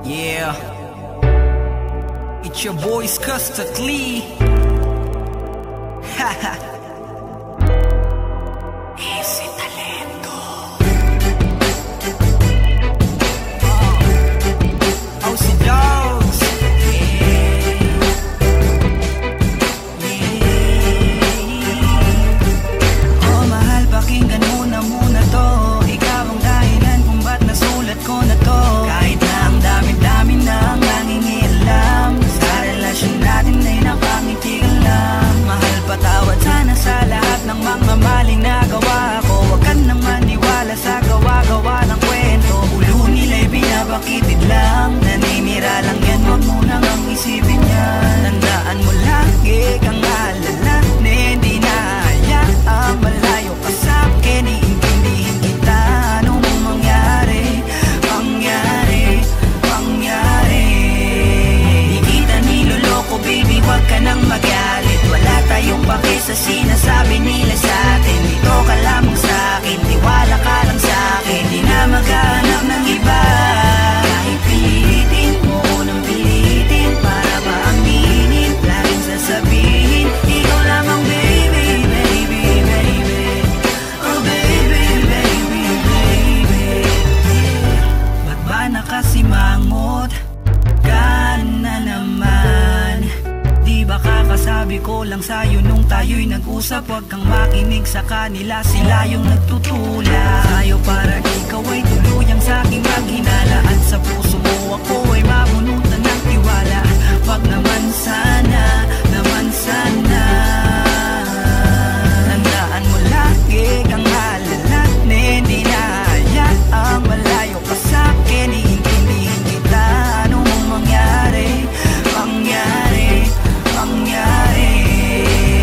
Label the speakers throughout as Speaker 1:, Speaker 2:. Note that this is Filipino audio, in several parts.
Speaker 1: Yeah, it's your boys Custardly. Haha. Easy talento. Oh, si Dogs. Oh, mahal, pakinggan mo na muna to. Ikaw ang dahilan kung ba't nasulat ko na to. Kahit na ang dami-dami na ang nangingialam, sa relasyon natin ay nakangiti ka lang. Mahal, patawad sana sa lahat ng mga maling nagawa ko. Huwag ka nang maniwala sa gawa-gawa ng kwento. Ulo nila'y binabakitid lang, naninira lang yan, huwag mo nang ang isipin yan. Tandaan mo lagi kang alala, na hindi na hayaang malayo ka sa'kin. Iintindihin kita, anong mangyari, mangyari, mangyari. Di kita niloloko baby, huwag ka nang magalit. Wala tayong pake sa sinasabi nila sa'tin. Dito ka lamang sa'kin, tiwala ka lang sa'kin. Di na maghanap ng iba. Kahit pilitin mo ko nang pilitin, para ba aminin, laging sasabihin, ikaw lamang baby, baby, baby. Oh baby, baby, baby. Ba't ba nakasimangot ka na naman? Di ba kakasabi ko lang sa'yo nung tayo'y nag-usap? Huwag kang makinig sa kanila, sila yung nagtutula sa'yo para ikaw ay tuluyang sa'king maghinala. At sa puso mo ako ay mabunutan ng tiwala. Wag naman sana, naman sana. Tandaan mo lagi kang alala, na hindi na hayaang malayo ka sa'kin. Iintindihin kita, anong mangyari, mangyari, mangyari.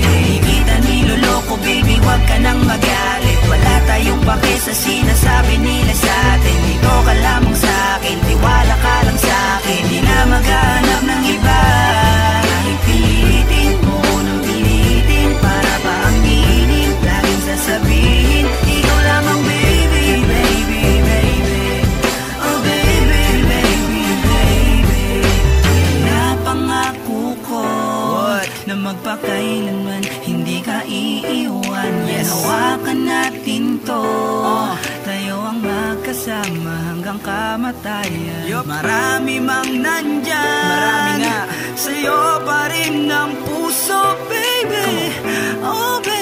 Speaker 1: Di kita niloloko baby, huwag ka nang magalit. Wala tayong pake sa sinasabi nila sa'tin. Dito ka lamang sa'kin, tiwala ka lang sa'kin. Di na maghanap ng iba. Kahit pilitin mo nang pilitin, para ba aminin, laging sasabihin, ikaw lamang baby, baby, baby. Oh baby, baby, baby. Napangako ko na magpakailanman hindi ka iiwan. Yes, hawakan natin to. Tayo ang magkasama hanggang kamatayan. Marami mang nandyan, marami nga, sa'yo pa rin ang puso baby. Oh baby.